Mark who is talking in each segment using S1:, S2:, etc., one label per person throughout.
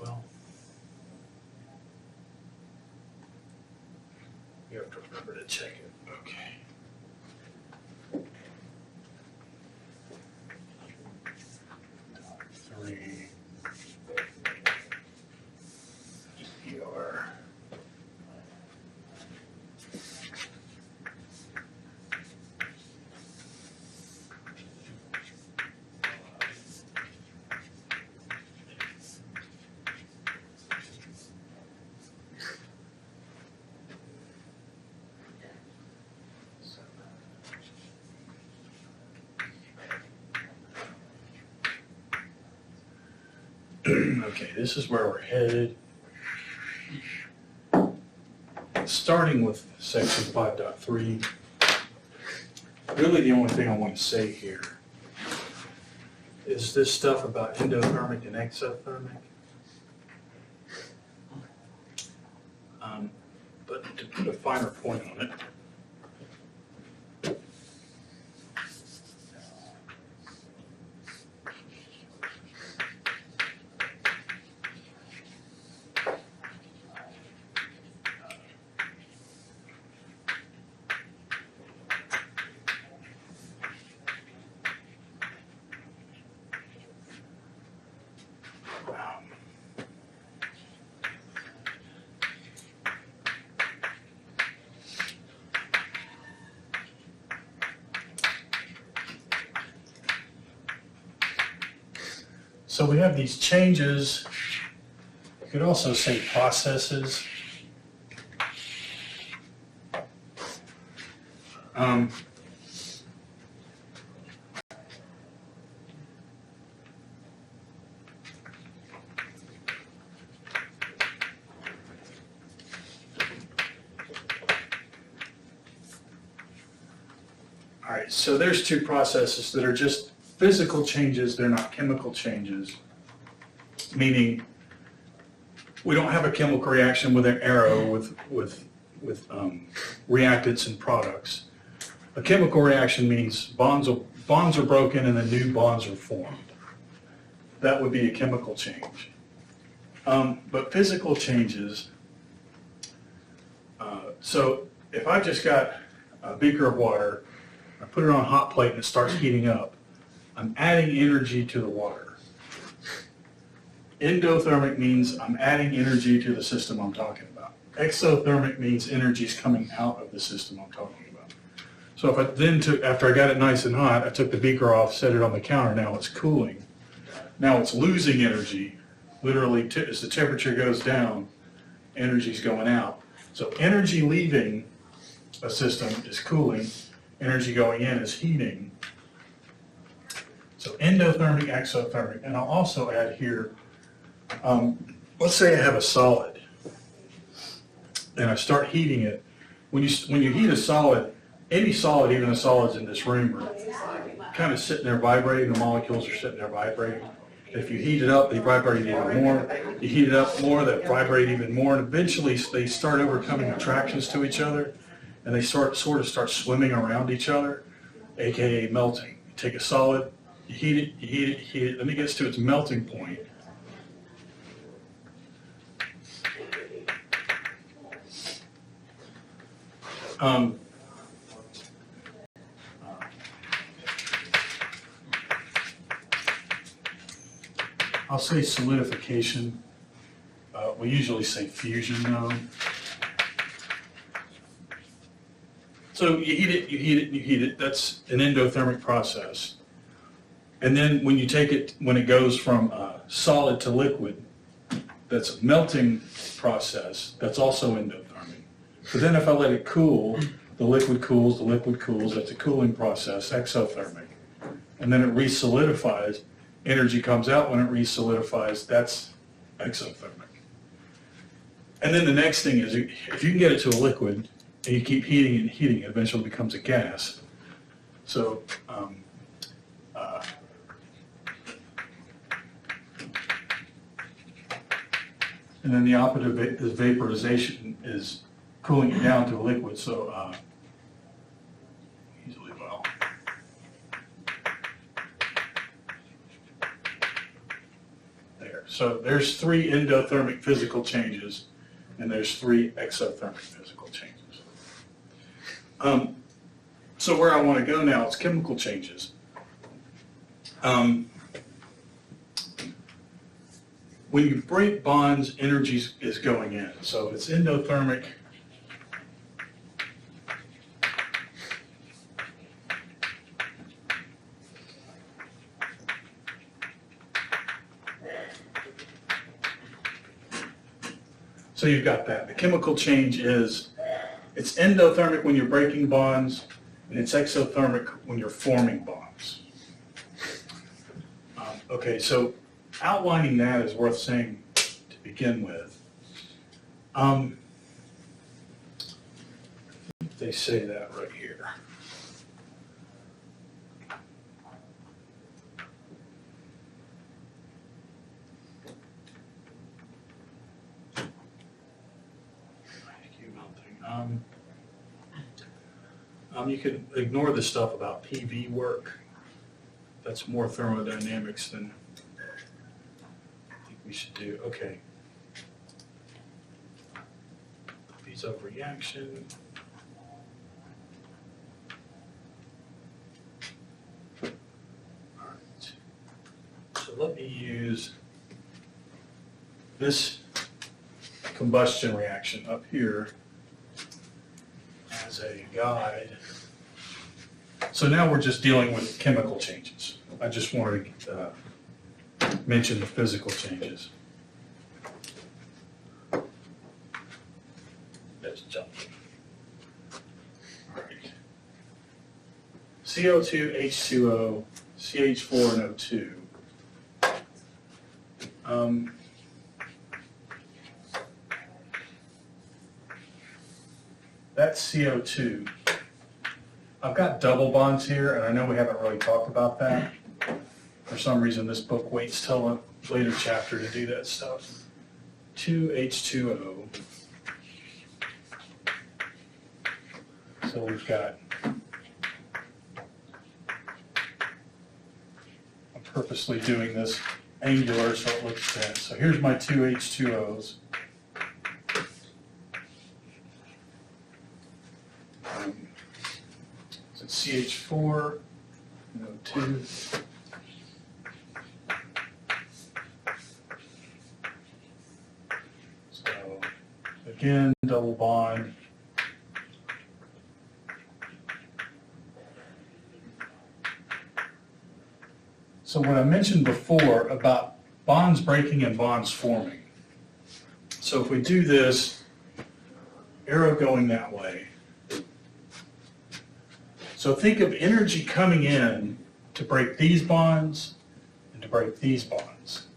S1: Well, you have to remember to check it. Okay. Three. ER. Okay, this is where we're headed. Starting with section 5.3, really the only thing I want to say here is this stuff about endothermic and exothermic. But to put a finer point on it, so we have these changes. You could also say processes. All right, so there's two processes that are just physical changes, they're not chemical changes, meaning we don't have a chemical reaction with an arrow with reactants and products. A chemical reaction means bonds are broken and then new bonds are formed. That would be a chemical change. But physical changes, so if I just got a beaker of water, I put it on a hot plate and it starts heating up, I'm adding energy to the water. Endothermic means I'm adding energy to the system I'm talking about. Exothermic means energy is coming out of the system I'm talking about. So if I then after I got it nice and hot, I took the beaker off, set it on the counter, now it's cooling. Now it's losing energy. Literally, as the temperature goes down, energy is going out. So energy leaving a system is cooling, energy going in is heating. So endothermic, exothermic, and I'll also add here, let's say I have a solid, and I start heating it. When you heat a solid, any solid, even the solids in this room, are kind of sitting there vibrating. The molecules are sitting there vibrating. If you heat it up, they vibrate even more. You heat it up more, they vibrate even more, and eventually they start overcoming attractions to each other, and they sort of start swimming around each other, aka melting. You take a solid, you heat it, you heat it, you heat it, then it gets to its melting point. I'll say solidification. We usually say fusion though. So you heat it, you heat it, you heat it. That's an endothermic process. And then when you take it, when it goes from solid to liquid, that's a melting process. That's also endothermic. But then if I let it cool, the liquid cools, the liquid cools. That's a cooling process, exothermic. And then it resolidifies. Energy comes out when it resolidifies. That's exothermic. And then the next thing is, if you can get it to a liquid, and you keep heating it and heating it, eventually it becomes a gas. So, and then the opposite is vaporization, is cooling it down to a liquid. So, easily well. There. there. So there's 3 endothermic physical changes, and there's 3 exothermic physical changes. So where I want to go now is chemical changes. When you break bonds, energy is going in. So it's endothermic. So you've got that. The chemical change is, it's endothermic when you're breaking bonds, and it's exothermic when you're forming bonds. Okay, so outlining that is worth saying to begin with. They say that right here. You can ignore the stuff about PV work. That's more thermodynamics than I think we should do. Okay. These of reaction. All right. So let me use this combustion reaction up here as a guide. So now we're just dealing with chemical changes. I just wanted to mention the physical changes. Let's jump. All right. CO2, H2O, CH4, and O2. That's CO2. I've got double bonds here, and I know we haven't really talked about that. For some reason, this book waits till a later chapter to do that stuff. 2H2O. So we've got, I'm purposely doing this angular so it looks dense. So here's my 2H2Os. CH4, O2. So again, double bond. So what I mentioned before about bonds breaking and bonds forming. So if we do this, arrow going that way. So think of energy coming in to break these bonds and to break these bonds.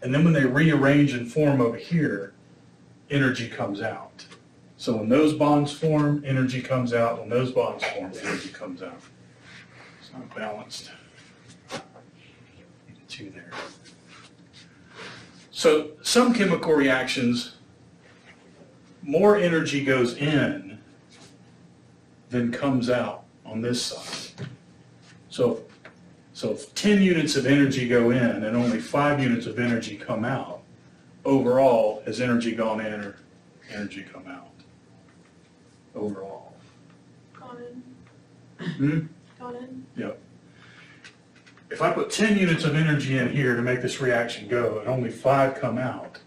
S1: And then when they rearrange and form over here, energy comes out. So when those bonds form, energy comes out. When those bonds form, energy comes out. It's not balanced. Need a 2 there. So some chemical reactions, more energy goes in than comes out on this side. So if 10 units of energy go in and only 5 units of energy come out, overall, has energy gone in or energy come out? Overall.
S2: Gone in. Gone in.
S1: Yep. If I put 10 units of energy in here to make this reaction go and only 5 come out,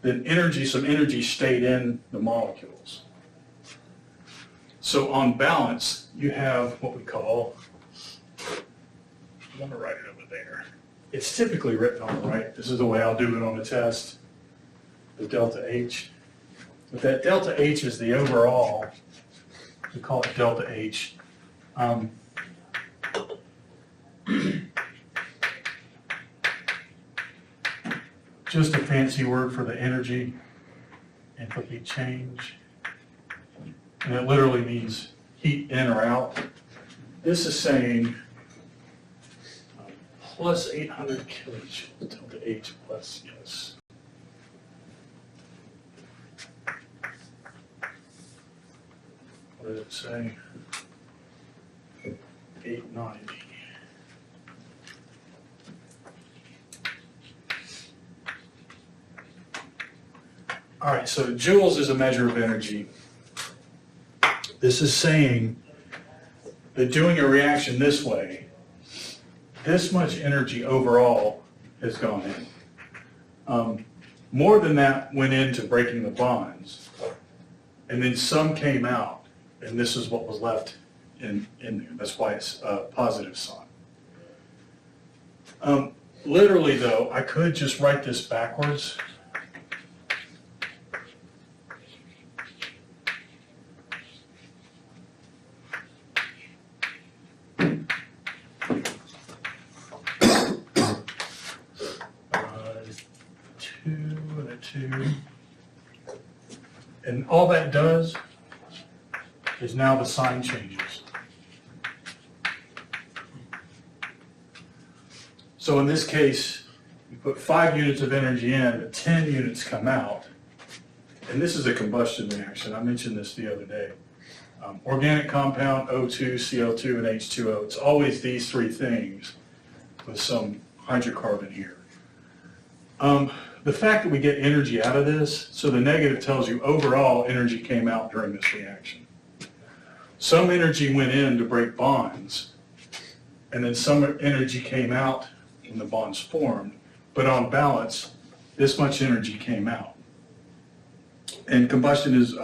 S1: then some energy stayed in the molecules. So on balance, you have what we call, I'm going to write it over there. It's typically written on the right. This is the way I'll do it on the test, the delta H. But that delta H is the overall, we call it delta H. Just a fancy word for the energy enthalpy change. And it literally means heat in or out. This is saying plus 800 kilojoules, delta H plus, yes. What did it say? 890. All right, so joules is a measure of energy. This is saying that doing a reaction this way, this much energy overall has gone in. More than that went into breaking the bonds, and then some came out, and this is what was left in there. That's why it's a positive sign. Literally, though, I could just write this backwards. Two and a two. And all that does is now the sign changes. So in this case, you put 5 units of energy in, but 10 units come out. And this is a combustion reaction. I mentioned this the other day. Organic compound, O2, CO2, and H2O. It's always these three things with some hydrocarbon here. The fact that we get energy out of this, so the negative tells you overall energy came out during this reaction. Some energy went in to break bonds, and then some energy came out when the bonds formed, but on balance, this much energy came out. And combustion is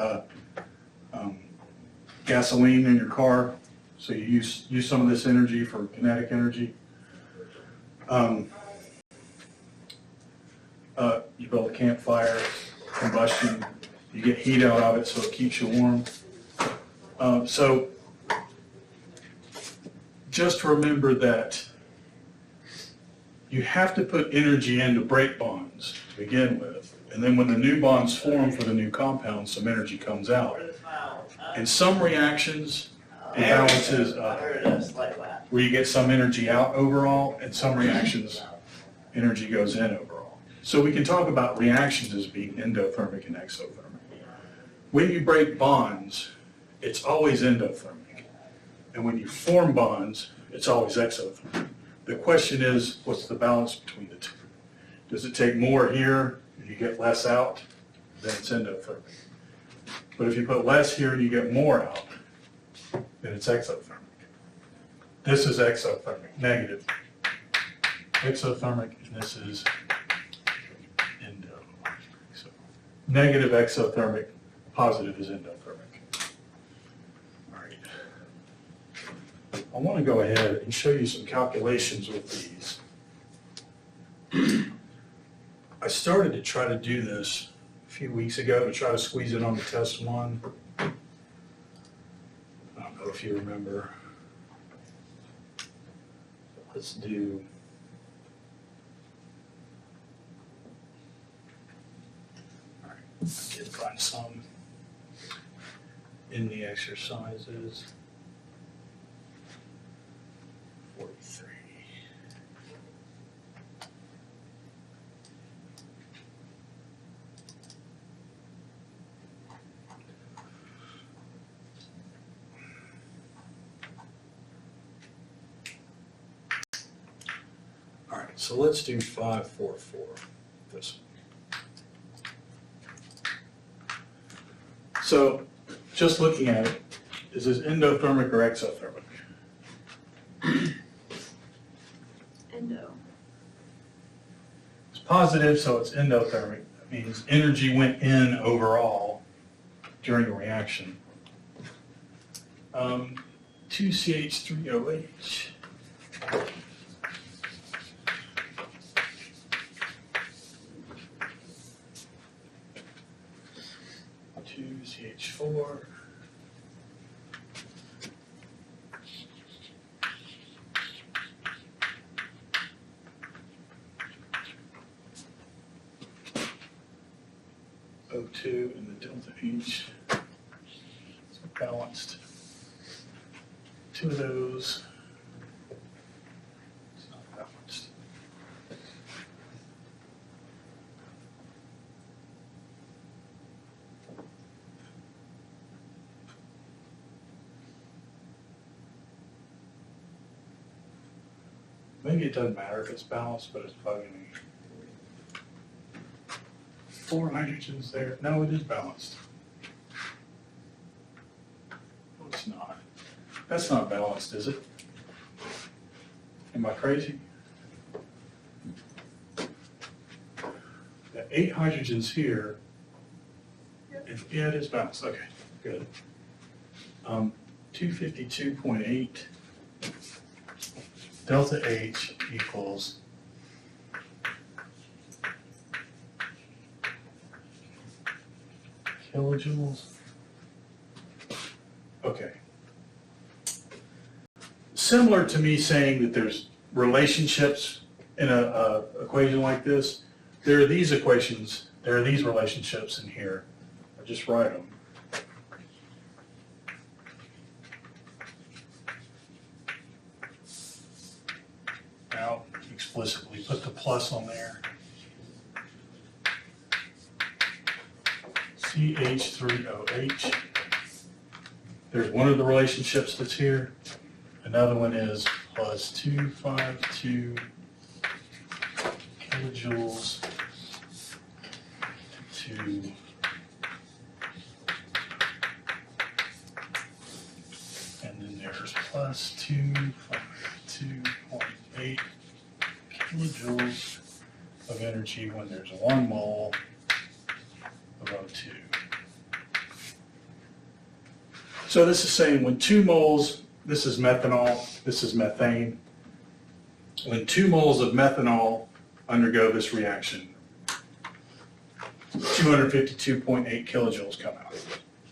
S1: gasoline in your car, so you use some of this energy for kinetic energy. You build a campfire, combustion, you get heat out of it so it keeps you warm. So just remember that you have to put energy in to break bonds to begin with, and then when the new bonds form for the new compound, some energy comes out. In some reactions, it balances where you get some energy out overall, and some reactions, energy goes in overall. So we can talk about reactions as being endothermic and exothermic. When you break bonds, it's always endothermic. And when you form bonds, it's always exothermic. The question is, what's the balance between the two? Does it take more here and you get less out? Then it's endothermic. But if you put less here and you get more out, then it's exothermic. This is exothermic, negative. Exothermic, and this is endo. So negative exothermic, positive is endothermic. All right. I want to go ahead and show you some calculations with these. I started to try to do this a few weeks ago to try to squeeze it on the test one. I don't know if you remember. Let's do I did find some in the exercises. 43. All right, so let's do 544. This one. So, just looking at it, is this endothermic or exothermic?
S2: Endo.
S1: It's positive, so it's endothermic. That means energy went in overall during the reaction. 2CH3OH. CH4. O2 and the delta H. So balanced. Two of those. It's not balanced. Maybe it doesn't matter if it's balanced, but it's bugging me. 4 hydrogens there. No, it is balanced. No, it's not. That's not balanced, is it? Am I crazy? Got 8 hydrogens here. Yeah, it is balanced. Okay, good. 252.8 delta H equals kilojoules. Okay. Similar to me saying that there's relationships in a equation like this, there are these equations, there are these relationships in here. I just write them. Now, explicitly put the plus on there. CH3OH. There's one of the relationships that's here. Another one is plus 252 kilojoules to and then there's plus 252.8 kilojoules of energy when there's 1 mole of O2. So this is saying when 2 moles, this is methanol, this is methane. When 2 moles of methanol undergo this reaction, 252.8 kilojoules come out.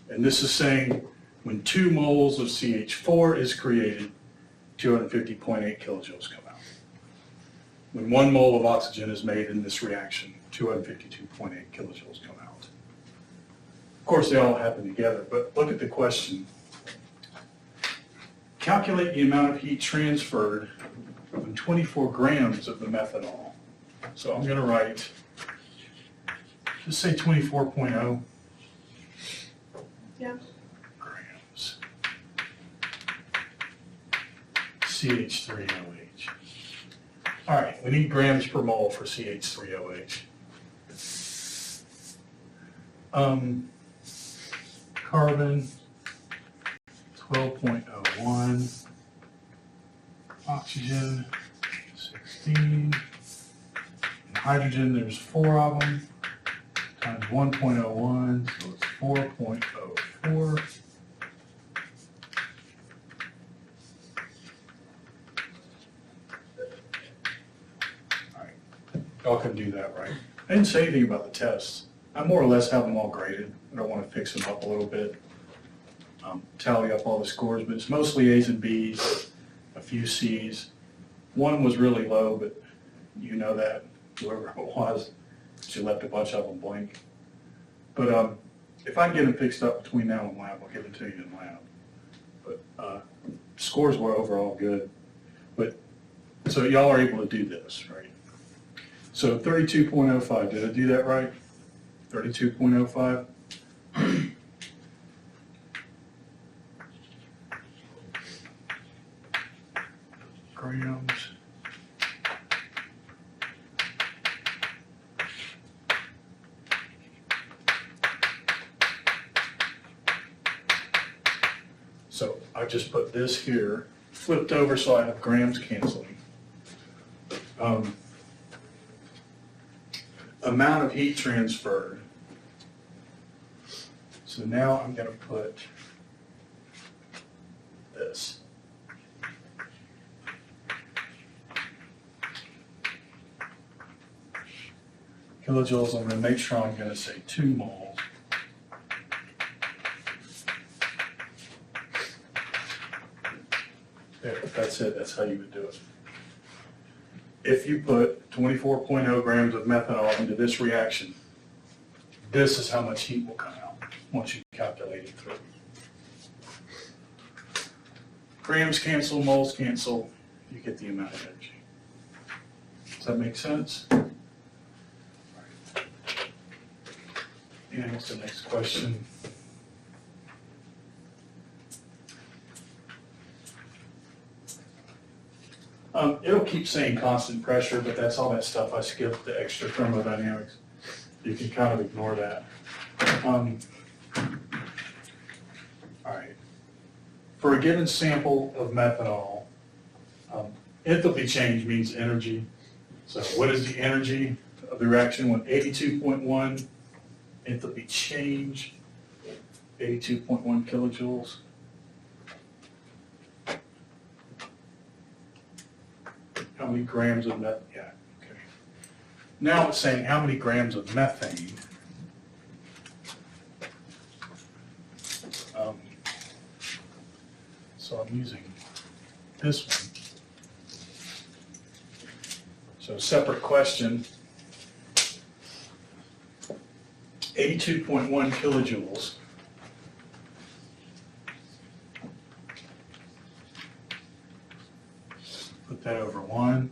S1: And this is saying when 2 moles of CH4 is created, 250.8 kilojoules come out. When 1 mole of oxygen is made in this reaction, 252.8 kilojoules come out. Of course, they all happen together, but look at the question. Calculate the amount of heat transferred when 24 grams of the methanol. So I'm going to write, just say 24.0
S2: Yeah.
S1: grams CH3OH. All right, we need grams per mole for CH3OH. Carbon, 12.01. Oxygen, 16. And hydrogen, there's 4 of them, times 1.01, so it's 4.04. All right, y'all can do that, right? I didn't say anything about the tests. I more or less have them all graded. I don't want to fix them up a little bit, tally up all the scores, but it's mostly A's and B's, a few C's. One was really low, but you know that, whoever it was, she left a bunch of them blank. But if I can get them fixed up between now and lab, I'll give them to you in lab. But scores were overall good. But so y'all are able to do this, right? So 32.05, did I do that right? 32.05? Grams. So I just put this here, flipped over so I have grams canceling. Amount of heat transferred. So now I'm going to put this. Kilojoules, I'm going to make sure I'm going to say 2 moles. There, that's it. That's how you would do it. If you put 24.0 grams of methanol into this reaction, this is how much heat will come out once you calculate it through. Grams cancel, moles cancel, you get the amount of energy. Does that make sense? And what's the next question? It'll keep saying constant pressure, but that's all that stuff I skipped, the extra thermodynamics. You can kind of ignore that. All right. For a given sample of methanol, enthalpy change means energy. So what is the energy of the reaction when 82.1 enthalpy change, 82.1 kilojoules? How many grams of methane? Yeah, okay. Now it's saying how many grams of methane. So I'm using this one. So separate question. 82.1 kilojoules. Put that over 1.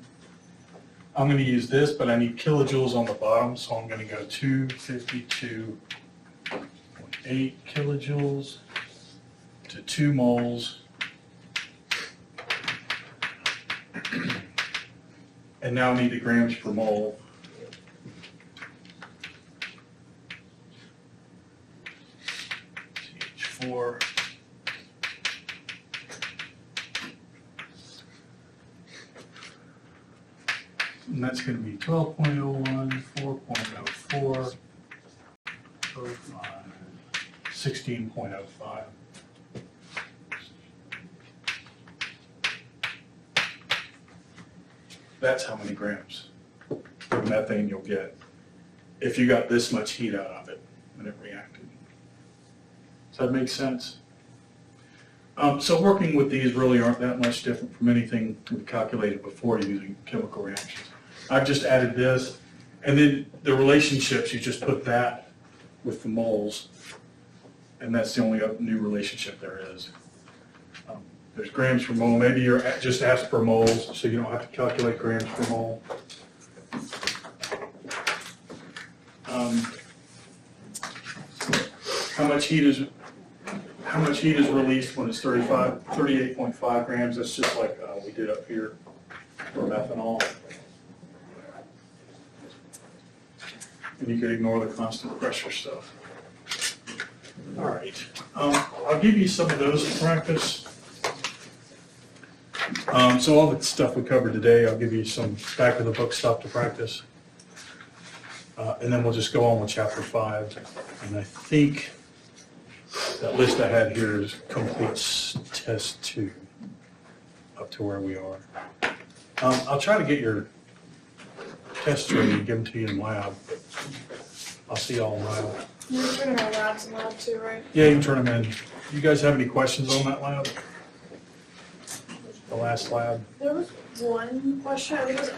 S1: I'm going to use this, but I need kilojoules on the bottom, so I'm going to go 252.8 kilojoules to 2 moles. And now I need the grams per mole. CH4. And that's going to be 12.01, 4.04, 05, 16.05. That's how many grams of methane you'll get if you got this much heat out of it when it reacted. Does that make sense? So working with these really aren't that much different from anything we calculated before using chemical reactions. I've just added this, and then the relationships, you just put that with the moles, and that's the only new relationship there is. There's grams per mole. Maybe you're just asked per moles, so you don't have to calculate grams per mole. How much heat is released when it's 38.5 grams? That's just like we did up here for methanol. And you could ignore the constant pressure stuff. All right. I'll give you some of those to practice. So all the stuff we covered today, I'll give you some back of the book stuff to practice. And then we'll just go on with chapter 5. And I think that list I had here is completes test 2 up to where we are. I'll try to get your test ready and give them to you in lab. I'll see y'all in lab.
S2: You're turning our labs in lab too, right?
S1: Yeah, you can turn them in. You guys have any questions on that lab? The last lab?
S2: There was one question, I think it was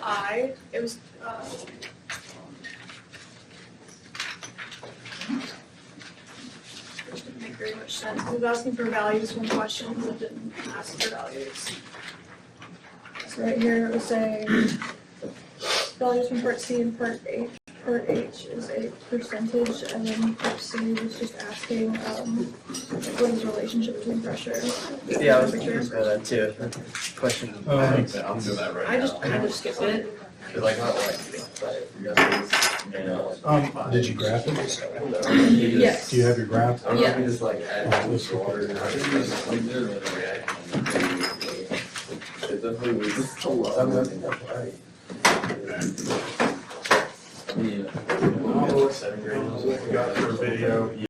S2: it was, which didn't make very much sense. It was asking for values from questions, it didn't ask for values. So right here it was saying, values from part C and part H. Part H is a percentage, and then part C was just asking what is the relationship between pressure
S3: Yeah, I was
S2: and
S3: curious
S2: temperature.
S3: about that too. Question.
S4: I'm doing that right
S2: I just
S4: now.
S2: kind of skipped it.
S4: Cause like, not like, you know.
S1: Did you graph it?
S2: Yes.
S1: Do you have your graph?
S4: I don't know if
S2: Yeah.
S4: you just like add this water and I think it's like there and then react. It definitely was just a lot.
S3: I think that's right.
S4: Yeah.
S1: We got your video.